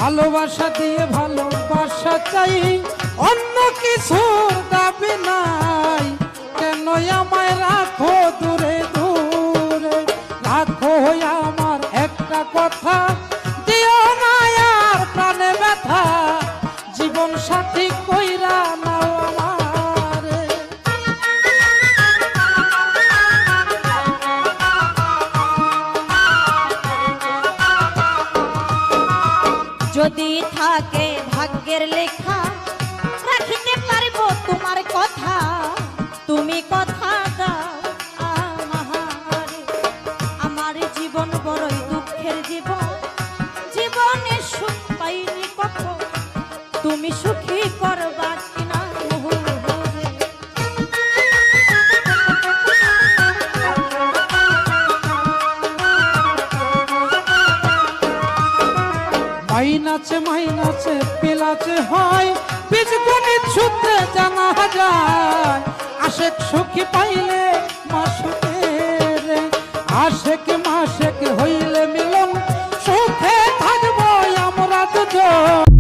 ভালোবাসা দিয়ে ভালোবাসা চাই, অন্য কিছুর দাবি নাই। কেন আমায় রাখো দূরে দূরে, রাখো আমার একটা কথা, দিও না আর প্রাণে ব্যথা, জীবন সাথী কইরা নাও আমারে। যদি থাকে ভাগ্যের লেখা, রাখিতে পারবো তোমার কথা, তুমি কথা দাও আমারে। আমার জীবন বড়ই দুঃখের জীবন, জীবনে সুখ পাইনি কখন, তুমি সুখী করবা কিনা মোহরে। মাইনাচে মাইনাচে পিলাচে হয়, বীজগণিত সূত্রে জানা যায়। আশেক সুখী পাইলে মাসুকের, আশেক